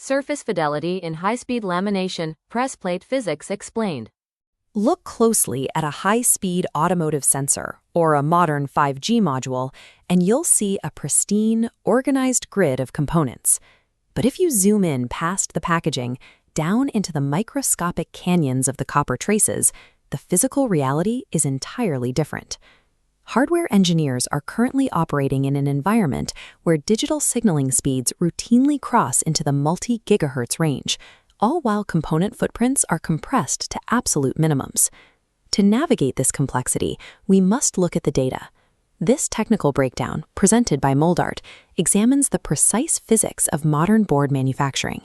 Surface fidelity in high-speed lamination, press plate physics explained. Look closely at a high-speed automotive sensor or a modern 5G module, and you'll see a pristine, organized grid of components. But if you zoom in past the packaging, down into the microscopic canyons of the copper traces, the physical reality is entirely different. Hardware engineers are currently operating in an environment where digital signaling speeds routinely cross into the multi-gigahertz range, all while component footprints are compressed to absolute minimums. To navigate this complexity, we must look at the data. This technical breakdown, presented by Moldart, examines the precise physics of modern board manufacturing.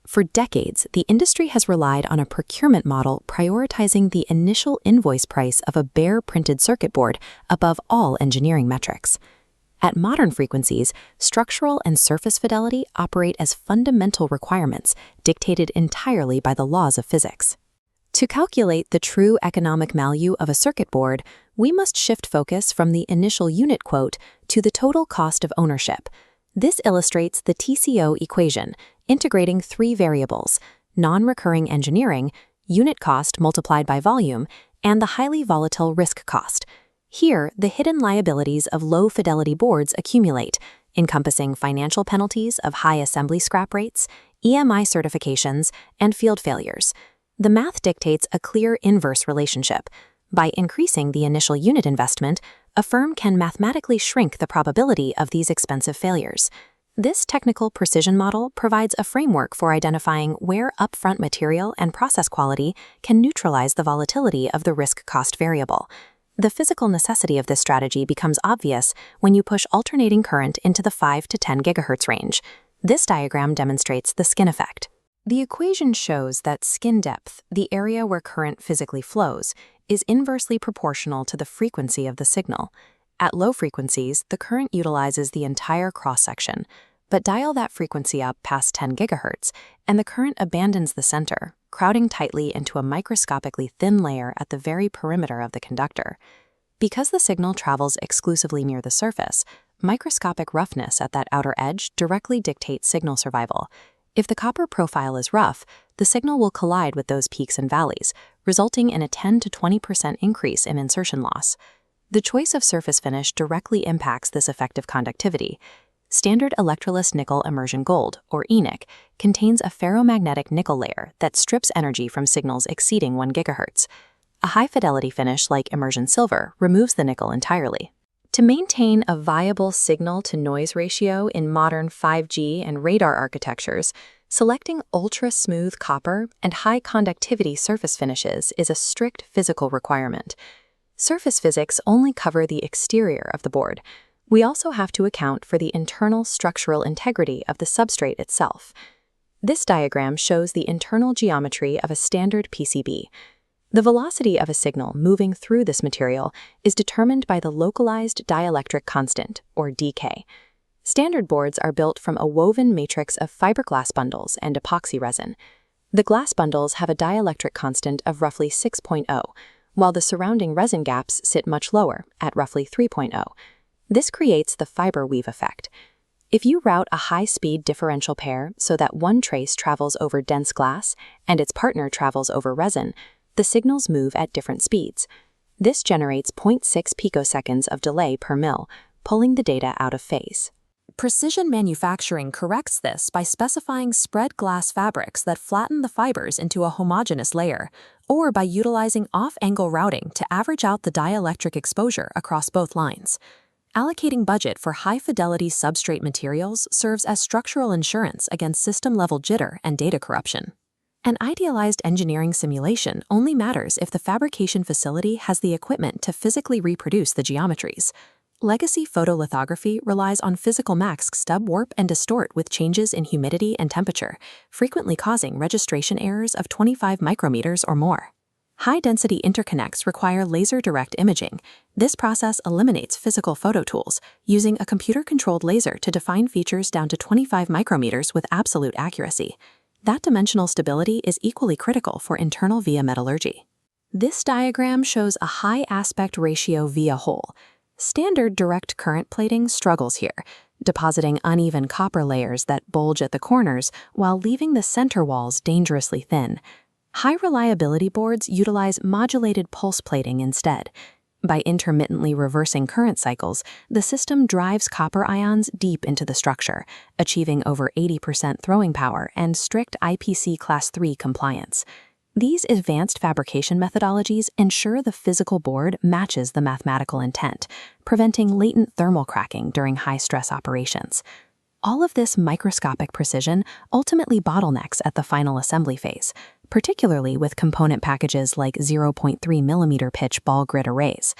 For decades, the industry has relied on a procurement model prioritizing the initial invoice price of a bare printed circuit board above all engineering metrics. At modern frequencies, structural and surface fidelity operate as fundamental requirements dictated entirely by the laws of physics. To calculate the true economic value of a circuit board, we must shift focus from the initial unit quote to the total cost of ownership. This illustrates the TCO equation, integrating three variables: non-recurring engineering, unit cost multiplied by volume, and the highly volatile risk cost. Here, the hidden liabilities of low-fidelity boards accumulate, encompassing financial penalties of high assembly scrap rates, EMI certifications, and field failures. The math dictates a clear inverse relationship. By increasing the initial unit investment, a firm can mathematically shrink the probability of these expensive failures. This technical precision model provides a framework for identifying where upfront material and process quality can neutralize the volatility of the risk-cost variable. The physical necessity of this strategy becomes obvious when you push alternating current into the 5 to 10 GHz range. This diagram demonstrates the skin effect. The equation shows that skin depth, the area where current physically flows, is inversely proportional to the frequency of the signal. At low frequencies, the current utilizes the entire cross-section, but dial that frequency up past 10 GHz, and the current abandons the center, crowding tightly into a microscopically thin layer at the very perimeter of the conductor. Because the signal travels exclusively near the surface, microscopic roughness at that outer edge directly dictates signal survival. If the copper profile is rough, the signal will collide with those peaks and valleys, resulting in a 10 to 20% increase in insertion loss. The choice of surface finish directly impacts this effective conductivity. Standard electroless nickel immersion gold, or ENIC, contains a ferromagnetic nickel layer that strips energy from signals exceeding 1 GHz. A high-fidelity finish like immersion silver removes the nickel entirely. To maintain a viable signal-to-noise ratio in modern 5G and radar architectures, selecting ultra-smooth copper and high-conductivity surface finishes is a strict physical requirement. Surface physics only cover the exterior of the board. We also have to account for the internal structural integrity of the substrate itself. This diagram shows the internal geometry of a standard PCB. The velocity of a signal moving through this material is determined by the localized dielectric constant, or dK. Standard boards are built from a woven matrix of fiberglass bundles and epoxy resin. The glass bundles have a dielectric constant of roughly 6.0, while the surrounding resin gaps sit much lower, at roughly 3.0. This creates the fiber weave effect. If you route a high-speed differential pair so that one trace travels over dense glass and its partner travels over resin, the signals move at different speeds. This generates 0.6 picoseconds of delay per mil, pulling the data out of phase. Precision manufacturing corrects this by specifying spread glass fabrics that flatten the fibers into a homogeneous layer, or by utilizing off-angle routing to average out the dielectric exposure across both lines. Allocating budget for high-fidelity substrate materials serves as structural insurance against system-level jitter and data corruption. An idealized engineering simulation only matters if the fabrication facility has the equipment to physically reproduce the geometries. Legacy photolithography relies on physical masks stub warp and distort with changes in humidity and temperature, frequently causing registration errors of 25 micrometers or more. High-density interconnects require laser direct imaging. This process eliminates physical photo tools, using a computer-controlled laser to define features down to 25 micrometers with absolute accuracy. That dimensional stability is equally critical for internal via metallurgy. This diagram shows a high aspect ratio via hole. Standard direct current plating struggles here, depositing uneven copper layers that bulge at the corners while leaving the center walls dangerously thin. High reliability boards utilize modulated pulse plating instead. By intermittently reversing current cycles, the system drives copper ions deep into the structure, achieving over 80% throwing power and strict IPC Class 3 compliance. These advanced fabrication methodologies ensure the physical board matches the mathematical intent, preventing latent thermal cracking during high-stress operations. All of this microscopic precision ultimately bottlenecks at the final assembly phase, particularly with component packages like 0.3 mm pitch ball grid arrays.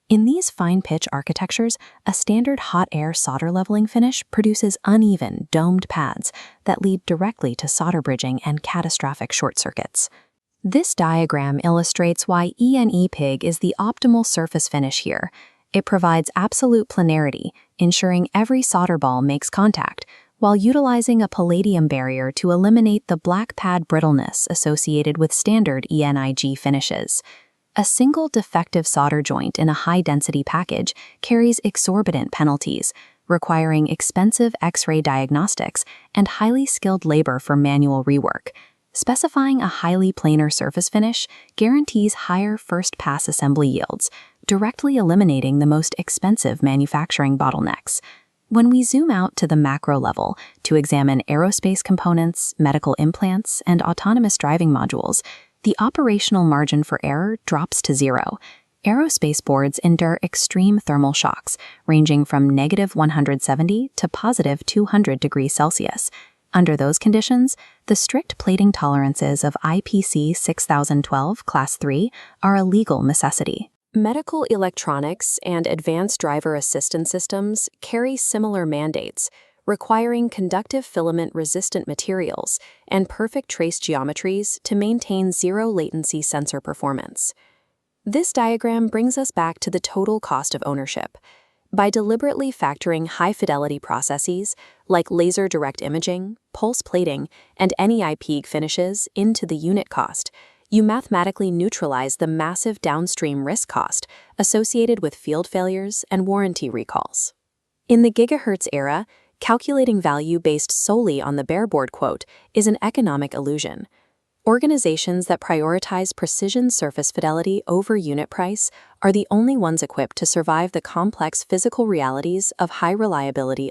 In these fine-pitch architectures, a standard hot air solder leveling finish produces uneven, domed pads that lead directly to solder bridging and catastrophic short circuits. This diagram illustrates why E&E Pig is the optimal surface finish here. It provides absolute planarity, ensuring every solder ball makes contact, while utilizing a palladium barrier to eliminate the black pad brittleness associated with standard ENIG finishes. A single defective solder joint in a high-density package carries exorbitant penalties, requiring expensive X-ray diagnostics and highly skilled labor for manual rework. Specifying a highly planar surface finish guarantees higher first-pass assembly yields, directly eliminating the most expensive manufacturing bottlenecks. When we zoom out to the macro level to examine aerospace components, medical implants, and autonomous driving modules, the operational margin for error drops to zero. Aerospace boards endure extreme thermal shocks, ranging from -170 to +200 degrees Celsius. Under those conditions, the strict plating tolerances of IPC 6012 Class 3 are a legal necessity. Medical electronics and advanced driver assistance systems carry similar mandates, requiring conductive filament-resistant materials and perfect trace geometries to maintain zero-latency sensor performance. This diagram brings us back to the total cost of ownership. By deliberately factoring high-fidelity processes like laser direct imaging, pulse plating, and NEI-PEG finishes into the unit cost, you mathematically neutralize the massive downstream risk cost associated with field failures and warranty recalls. In the gigahertz era, calculating value based solely on the bareboard quote is an economic illusion. Organizations that prioritize precision surface fidelity over unit price are the only ones equipped to survive the complex physical realities of high reliability